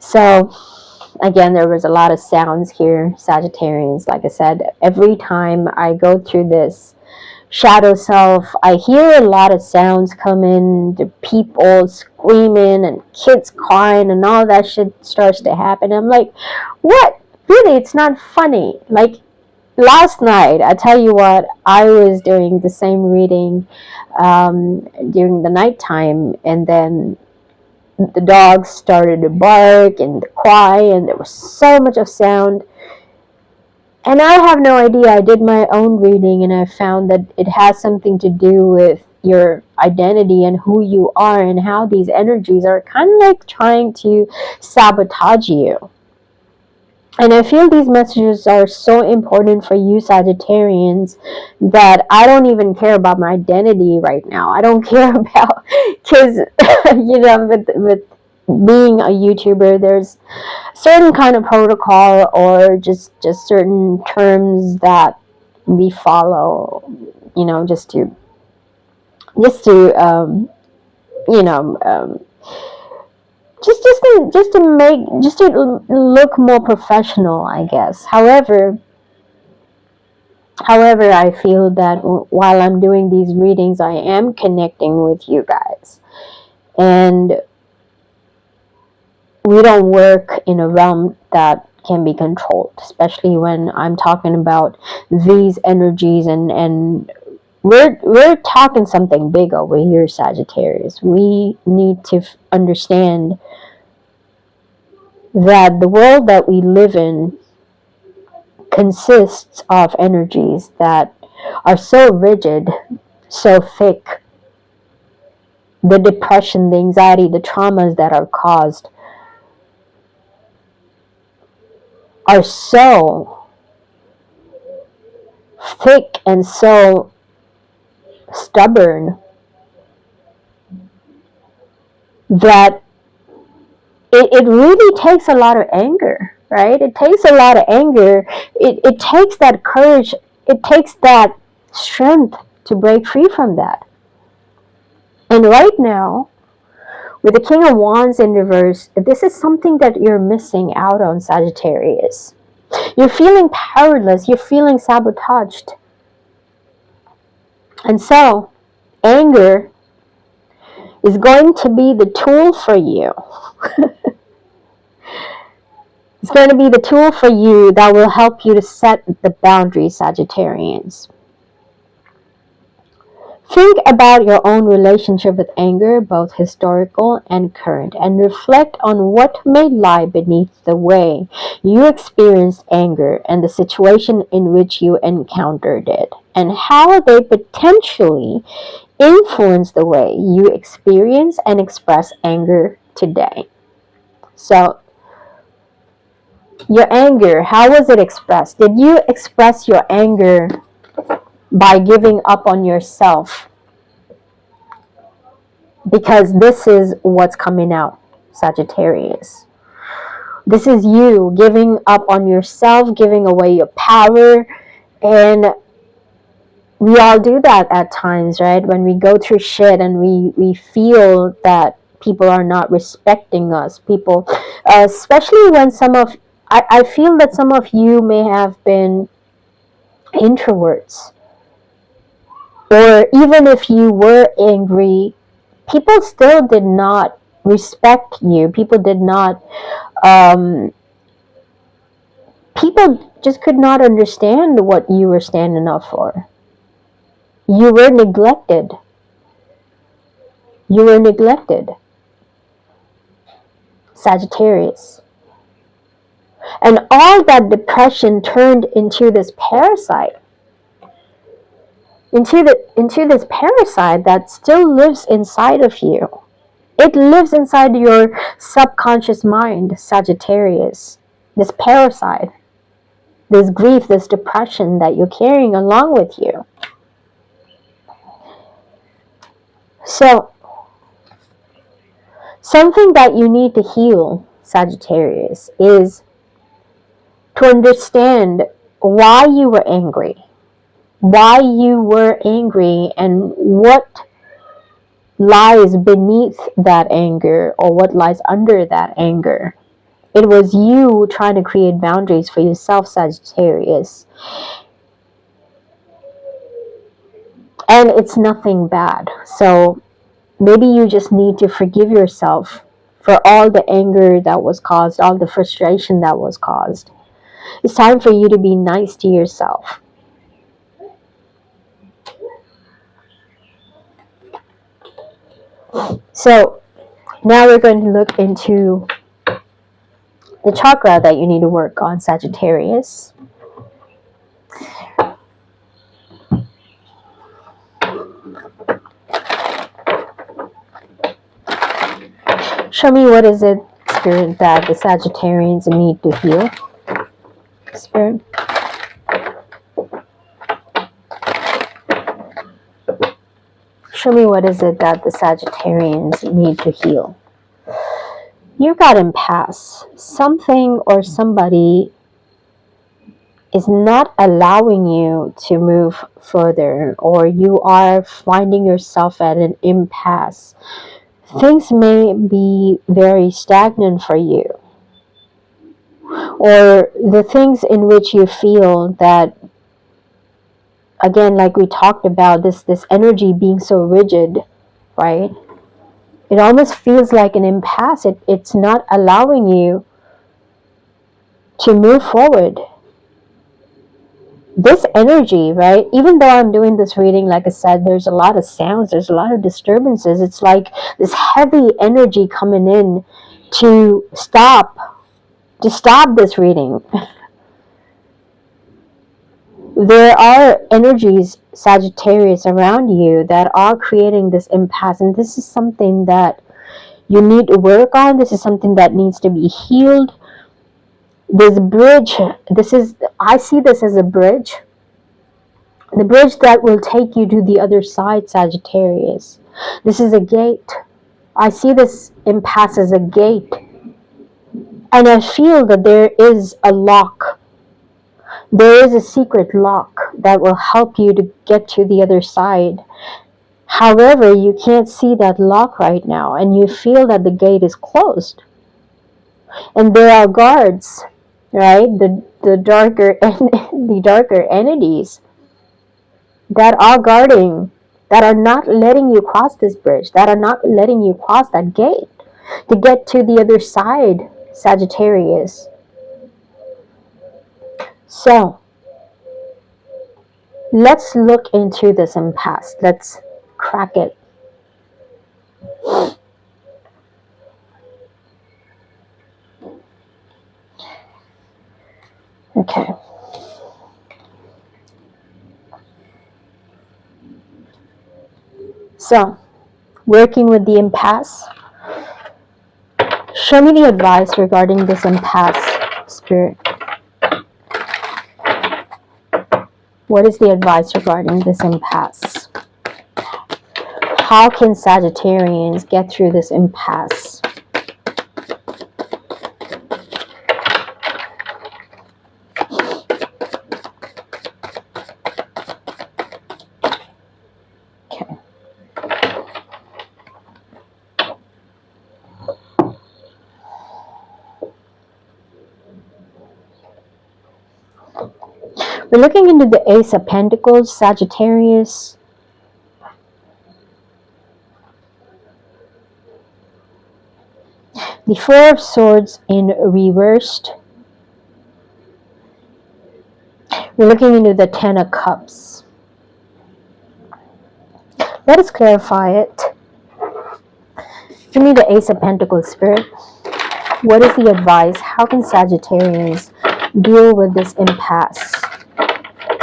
So again, there was a lot of sounds here, Sagittarians. Like I said, every time I go through this shadow self, I hear a lot of sounds coming, the people screaming and kids crying and all that shit starts to happen. I'm like, what? Really, it's not funny. Like last night, I tell you what, I was doing the same reading during the nighttime, and then the dogs started to bark and cry, and there was so much of sound. And I have no idea. I did my own reading, and I found that it has something to do with your identity and who you are, and how these energies are kind of like trying to sabotage you. And I feel these messages are so important for you Sagittarians that I don't even care about my identity right now. I don't care about, because with being a YouTuber, there's certain kind of protocol, or just certain terms that we follow, just to you know um, just to look more professional, I guess. However, I feel that while I'm doing these readings, I am connecting with you guys, and we don't work in a realm that can be controlled, especially when I'm talking about these energies, and we're talking something big over here, Sagittarius. We need to understand that the world that we live in consists of energies that are so rigid, so thick. The depression, the anxiety, the traumas that are caused are so thick and so stubborn that it really takes a lot of anger, right? It takes a lot of anger. It takes that courage. It takes that strength to break free from that. And right now, with the King of Wands in reverse, this is something that you're missing out on, Sagittarius. You're feeling powerless. You're feeling sabotaged. And so, anger is going to be the tool for you. It's going to be the tool for you that will help you to set the boundaries, Sagittarians. Think about your own relationship with anger, both historical and current, and reflect on what may lie beneath the way you experienced anger and the situation in which you encountered it, and how they potentially influence the way you experience and express anger today. So, your anger, how was it expressed? Did you express your anger by giving up on yourself? Because this is what's coming out, Sagittarius. This is you giving up on yourself, giving away your power. And we all do that at times, right? When we go through shit and we feel that people are not respecting us. People, especially when I feel that some of you may have been introverts. Or even if you were angry, people still did not respect you. People did not, people just could not understand what you were standing up for. You were neglected. You were neglected. Sagittarius. And all that depression turned into this parasite. Into this parasite that still lives inside of you. It lives inside your subconscious mind, Sagittarius. This parasite, this grief, this depression that you're carrying along with you. So, something that you need to heal, Sagittarius, is to understand why you were angry. Why you were angry and what lies beneath that anger, or what lies under that anger. It was you trying to create boundaries for yourself, Sagittarius. And it's nothing bad. So maybe you just need to forgive yourself for all the anger that was caused, all the frustration that was caused. It's time for you to be nice to yourself. So now we're going to look into the chakra that you need to work on, Sagittarius. Show me, what is it, Spirit, that the Sagittarians need to heal? Spirit. Show me, what is it that the Sagittarians need to heal? You've got impasse. Something or somebody is not allowing you to move further, or you are finding yourself at an impasse. Things may be very stagnant for you, or the things in which you feel that, again, like we talked about, this energy being so rigid, right? It almost feels like an impasse. It's not allowing you to move forward. This energy, right? Even though I'm doing this reading, like I said, there's a lot of sounds, there's a lot of disturbances. It's like this heavy energy coming in to stop this reading. There are energies, Sagittarius, around you that are creating this impasse, and this is something that you need to work on. This is something that needs to be healed. This bridge, I see this as a bridge. The bridge that will take you to the other side, Sagittarius. This is a gate. I see this impasse as a gate. And I feel that there is a lock. There is a secret lock that will help you to get to the other side. However, you can't see that lock right now, and you feel that the gate is closed. And there are guards, right? The darker entities that are guarding, that are not letting you cross this bridge, that are not letting you cross that gate to get to the other side, Sagittarius. So, let's look into this impasse. Let's crack it. Okay. So, working with the impasse, show me the advice regarding this impasse, Spirit. What is the advice regarding this impasse? How can Sagittarians get through this impasse? Okay. We're looking into the Ace of Pentacles, Sagittarius. The Four of Swords in reversed. We're looking into the Ten of Cups. Let us clarify it. Give me the Ace of Pentacles, Spirit. What is the advice? How can Sagittarians deal with this impasse?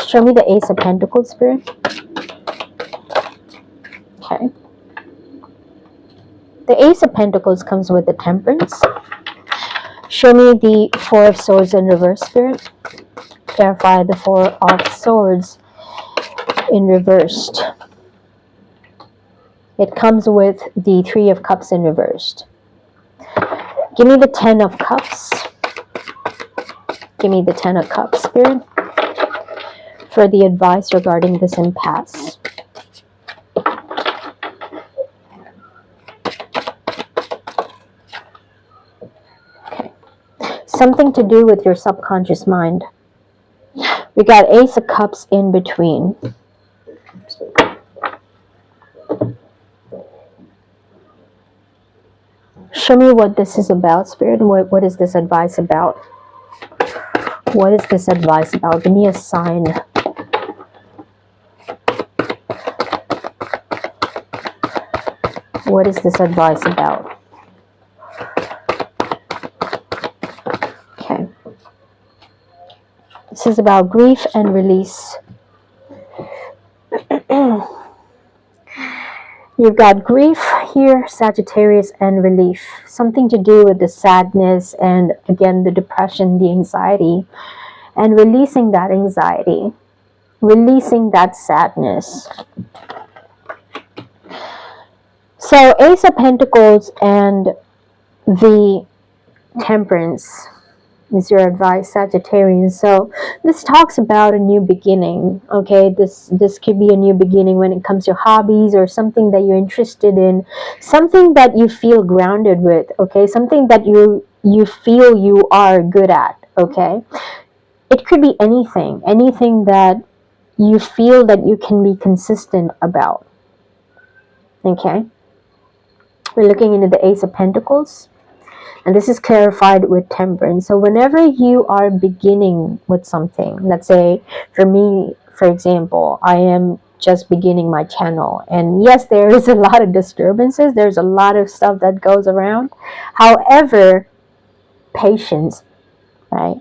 Show me the Ace of Pentacles, Spirit. Okay. The Ace of Pentacles comes with the Temperance. Show me the Four of Swords in reverse, Spirit. Clarify the Four of Swords in reversed. It comes with the Three of Cups in reversed. Give me the Ten of Cups. Give me the Ten of Cups, Spirit, for the advice regarding this impasse. Okay. something to do with your subconscious mind. We got Ace of Cups in between. Show me what this is about, Spirit. What is this advice about? What is this advice about? Give me a sign. What is this advice about? Okay. This is about grief and release. You've got grief here, Sagittarius, and relief. Something to do with the sadness and, again, the depression, the anxiety, and releasing that anxiety, releasing that sadness. So, Ace of Pentacles and the Temperance is your advice, Sagittarius. So this talks about a new beginning. Okay, this could be a new beginning when it comes to hobbies or something that you're interested in, something that you feel grounded with. Okay, something that you feel you are good at. Okay, it could be anything that you feel that you can be consistent about. Okay, we're looking into the Ace of Pentacles. And this is clarified with Temperance. So whenever you are beginning with something, let's say for me, for example, I am just beginning my channel. And yes, there is a lot of disturbances. There's a lot of stuff that goes around. However, patience, right?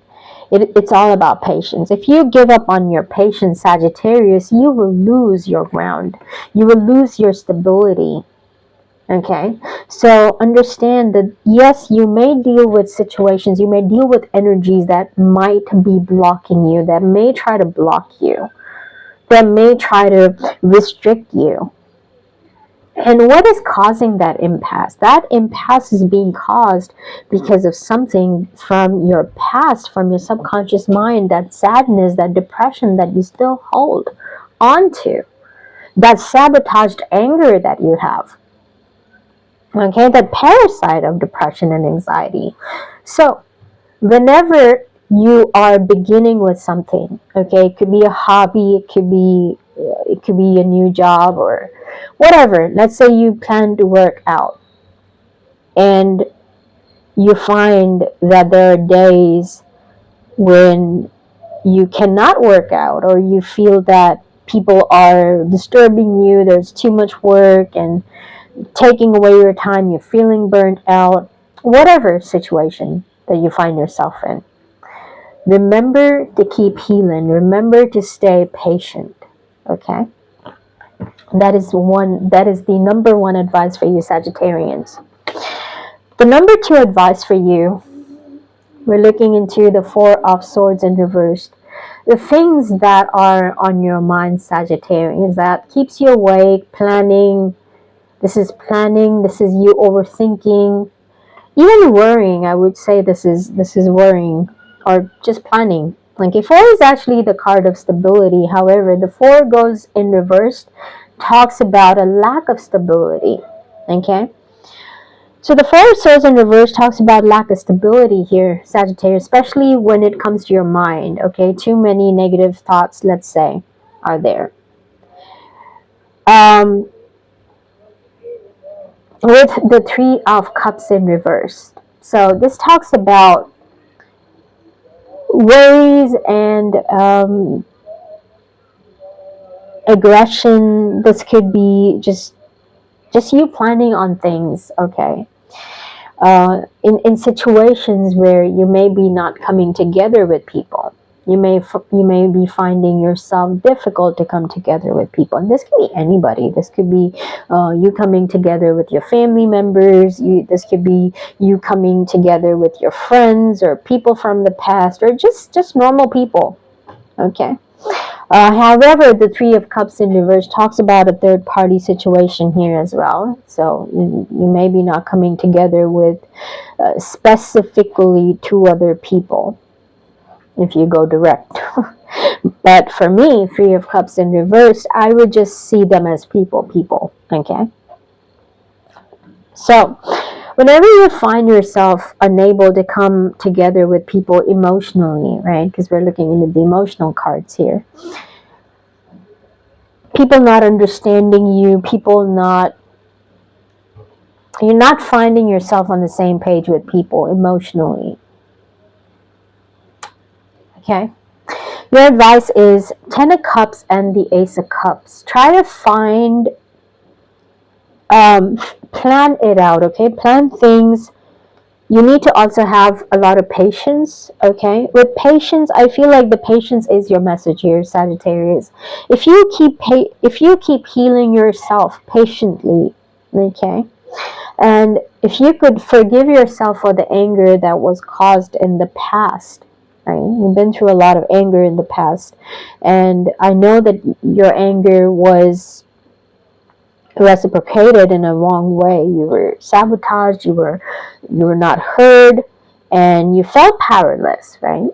It's all about patience. If you give up on your patience, Sagittarius, you will lose your ground. You will lose your stability. Okay, so understand that yes, you may deal with situations, you may deal with energies that might be blocking you, that may try to block you, that may try to restrict you. And what is causing that impasse? That impasse is being caused because of something from your past, from your subconscious mind, that sadness, that depression that you still hold onto, that sabotaged anger that you have. Okay, the parasite of depression and anxiety. So whenever you are beginning with something, okay, it could be a hobby, it could be a new job or whatever. Let's say you plan to work out and you find that there are days when you cannot work out, or you feel that people are disturbing you, there's too much work and taking away your time, you're feeling burnt out, whatever situation that you find yourself in. Remember to keep healing. Remember to stay patient. Okay? That is the number one advice for you, Sagittarians. The number two advice for you, we're looking into the Four of Swords in reversed. The things that are on your mind, Sagittarians, that keeps you awake, planning. This is planning. This is you overthinking, even worrying. I would say this is worrying or just planning. Like, Four is actually the card of stability. However, the Four goes in reverse, talks about a lack of stability. Okay. So the Four of Swords in reverse talks about lack of stability here, Sagittarius, especially when it comes to your mind. Okay, too many negative thoughts, let's say, are there. With the Three of Cups in reverse. So this talks about worries and aggression. This could be just you planning on things, okay? In situations where you may be not coming together with people. You may be finding yourself difficult to come together with people, and this can be anybody. This could be you coming together with your family members. This could be you coming together with your friends or people from the past, or just normal people. Okay. However, the Three of Cups in reverse talks about a third party situation here as well. So you may be not coming together with specifically two other people if you go direct. But for me, Three of Cups in reverse, I would just see them as people. Okay. So Whenever you find yourself unable to come together with people emotionally, right? Because we're looking into the emotional cards here. People not understanding you, you're not finding yourself on the same page with people emotionally. Okay? Your advice is 10 of Cups and the Ace of Cups. Try to find, plan it out, okay? Plan things. You need to also have a lot of patience, okay? With patience, I feel like the patience is your message here, Sagittarius. If you keep healing yourself patiently, okay? And if you could forgive yourself for the anger that was caused in the past, right? You've been through a lot of anger in the past, and I know that your anger was reciprocated in a wrong way. You were sabotaged, you were not heard, and you felt powerless, right?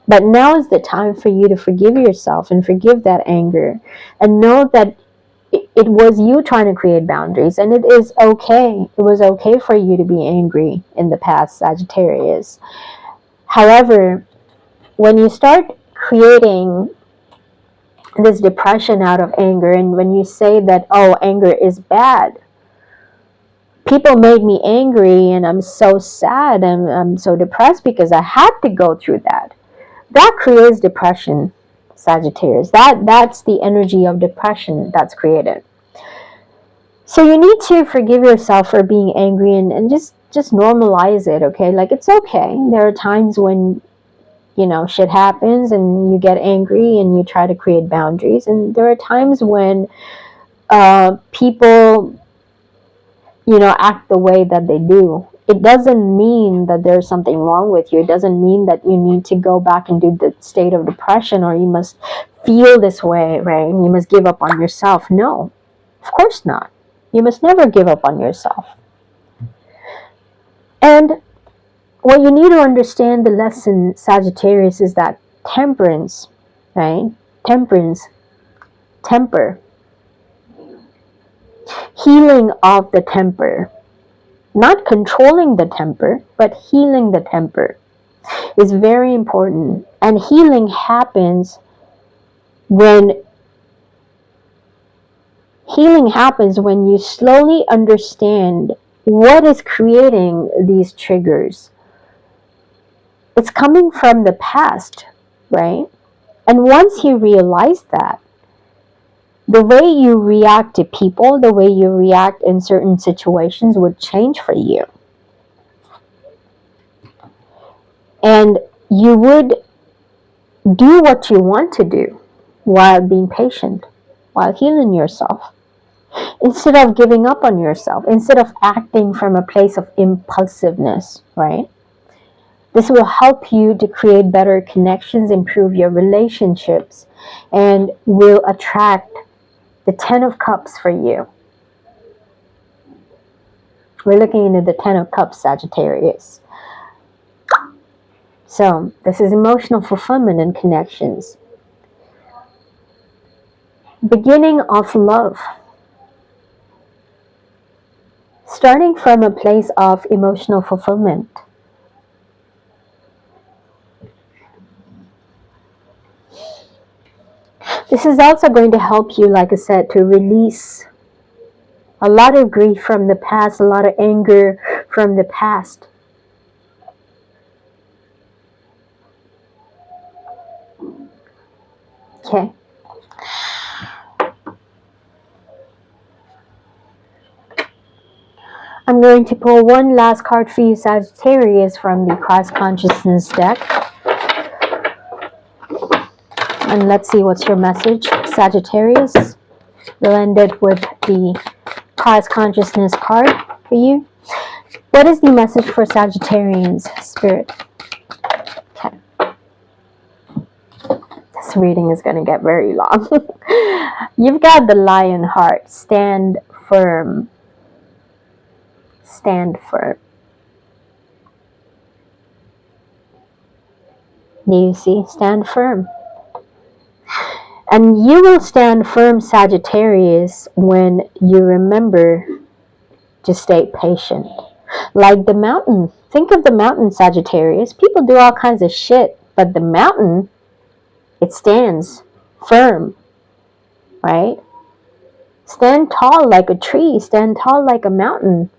But now is the time for you to forgive yourself and forgive that anger, and know that it was you trying to create boundaries, and it is okay. It was okay for you to be angry in the past, Sagittarius. However, when you start creating this depression out of anger, and when you say that, oh, anger is bad, people made me angry and I'm so sad and I'm so depressed because I had to go through that. That creates depression, Sagittarius. That's the energy of depression that's created. So you need to forgive yourself for being angry, and just normalize it, okay? Like, it's okay. There are times when, shit happens and you get angry and you try to create boundaries. And there are times when people, act the way that they do. It doesn't mean that there's something wrong with you. It doesn't mean that you need to go back and do the state of depression, or you must feel this way, right? And you must give up on yourself. No, of course not. You must never give up on yourself. And what you need to understand, the lesson, Sagittarius, is that temperance, right? Temperance, temper, healing of the temper, not controlling the temper, but healing the temper is very important. And healing happens when you slowly understand what is creating these triggers. It's coming from the past, right? And once you realize that, the way you react to people, the way you react in certain situations would change for you. And you would do what you want to do while being patient, while healing yourself. Instead of giving up on yourself, instead of acting from a place of impulsiveness, right? This will help you to create better connections, improve your relationships, and will attract the 10 of Cups for you. We're looking into the 10 of Cups, Sagittarius. So, this is emotional fulfillment and connections. Beginning of love. Starting from a place of emotional fulfillment. This is also going to help you, like I said, to release a lot of grief from the past, a lot of anger from the past. Okay. I'm going to pull one last card for you, Sagittarius, from the Christ Consciousness deck. And let's see what's your message, Sagittarius. We'll end it with the Christ Consciousness card for you. What is the message for Sagittarians, Spirit? Okay. This reading is going to get very long. You've got the Lion heart. Stand firm. Stand firm. Do you see? Stand firm. And you will stand firm, Sagittarius, when you remember to stay patient. Like the mountain. Think of the mountain, Sagittarius. People do all kinds of shit, but the mountain, it stands firm, right? Stand tall like a tree, stand tall like a mountain.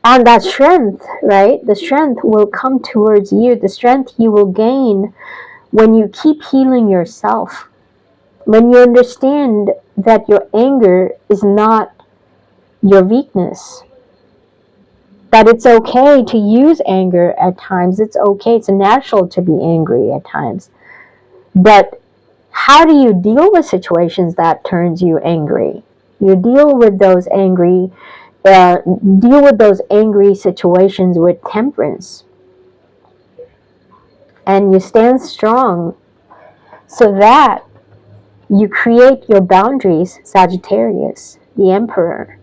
And that strength, right? The strength will come towards you. The strength you will gain when you keep healing yourself. When you understand that your anger is not your weakness. That it's okay to use anger at times. It's okay. It's natural to be angry at times. But how do you deal with situations that turns you angry? You deal with those angry situations with temperance, and you stand strong so that you create your boundaries. Sagittarius, the emperor,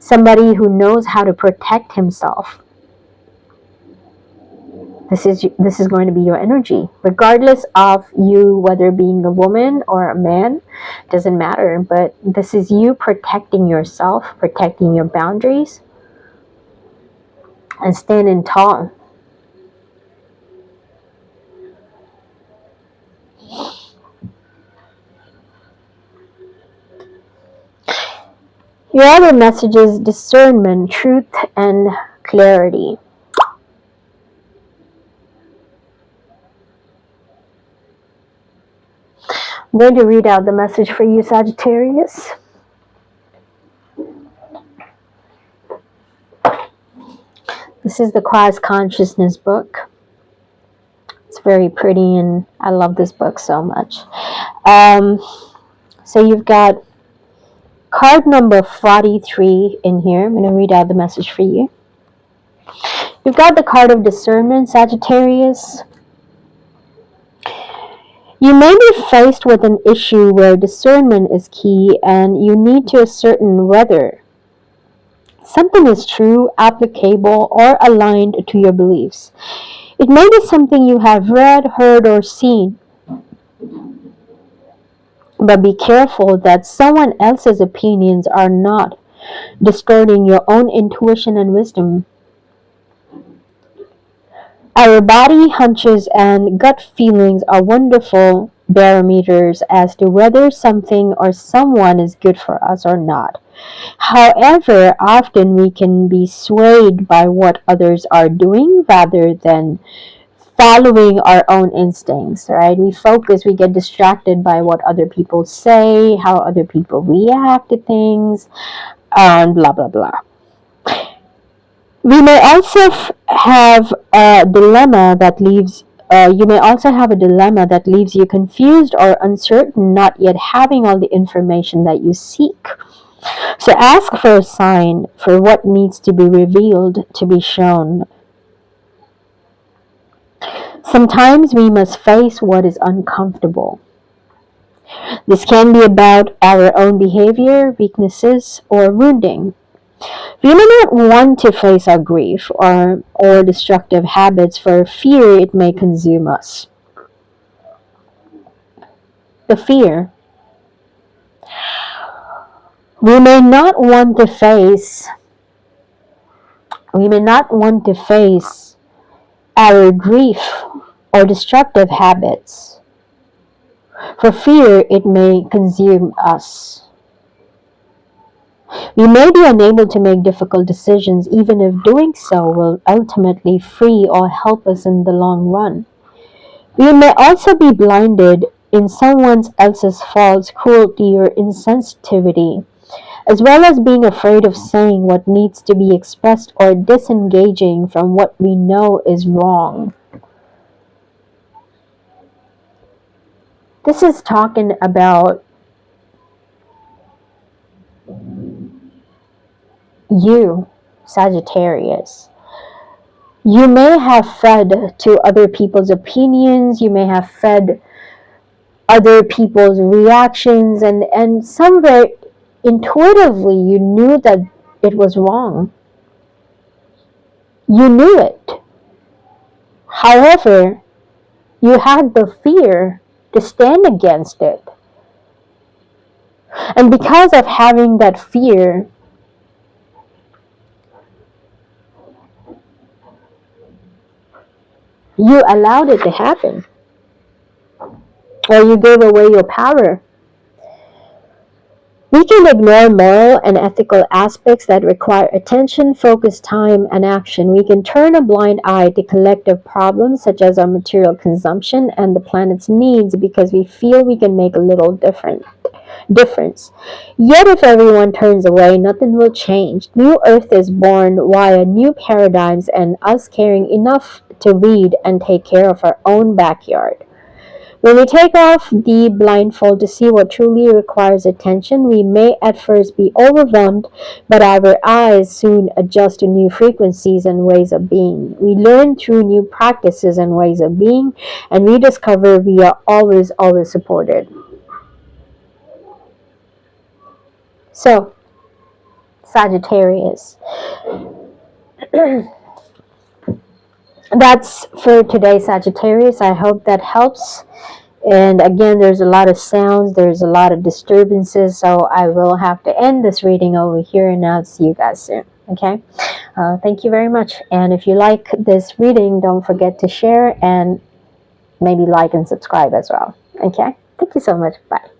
somebody who knows how to protect himself. This is going to be your energy, regardless of you, whether being a woman or a man, doesn't matter. But this is you protecting yourself, protecting your boundaries, and standing tall. Your other message is discernment, truth, and clarity. I'm going to read out the message for you, Sagittarius. This is the Christ Consciousness book. It's very pretty, and I love this book so much. So you've got card number 43 in here. I'm going to read out the message for you. You've got the card of discernment, Sagittarius. You may be faced with an issue where discernment is key, and you need to ascertain whether something is true, applicable, or aligned to your beliefs. It may be something you have read, heard, or seen. But be careful that someone else's opinions are not distorting your own intuition and wisdom. Our body hunches and gut feelings are wonderful barometers as to whether something or someone is good for us or not. However, often we can be swayed by what others are doing rather than following our own instincts, right? We get distracted by what other people say, how other people react to things, and blah, blah, blah. We may also have a dilemma that leaves you may also have a dilemma that leaves you confused or uncertain, not yet having all the information that you seek. So ask for a sign for what needs to be revealed, to be shown. Sometimes we must face what is uncomfortable. This can be about our own behavior, weaknesses, or wounding. We may not want to face our grief or destructive habits for fear it may consume us. The fear. We may not want to face our grief or destructive habits for fear it may consume us. We may be unable to make difficult decisions, even if doing so will ultimately free or help us in the long run. We may also be blinded in someone else's faults, cruelty, or insensitivity, as well as being afraid of saying what needs to be expressed or disengaging from what we know is wrong. This is talking about you, Sagittarius. You may have fed to other people's opinions, you may have fed other people's reactions, and somewhere intuitively you knew that it was wrong. You knew it. However, you had the fear to stand against it. And because of having that fear, You allowed it to happen, or you gave away your power. We can ignore moral and ethical aspects that require attention, focus, time, and action. We can turn a blind eye to collective problems such as our material consumption and the planet's needs because we feel we can make a little difference. Yet if everyone turns away, nothing will change. New Earth is born via new paradigms and us caring enough to read and take care of our own backyard. When we take off the blindfold to see what truly requires attention, we may at first be overwhelmed, but our eyes soon adjust to new frequencies and ways of being. We learn through new practices and ways of being, and we discover we are always supported. So, Sagittarius. That's for today, Sagittarius. I hope that helps. And again, there's a lot of sounds, there's a lot of disturbances, so I will have to end this reading over here, and I'll see you guys soon. Okay? Thank you very much. And if you like this reading, don't forget to share and maybe like and subscribe as well. Okay? Thank you so much. Bye.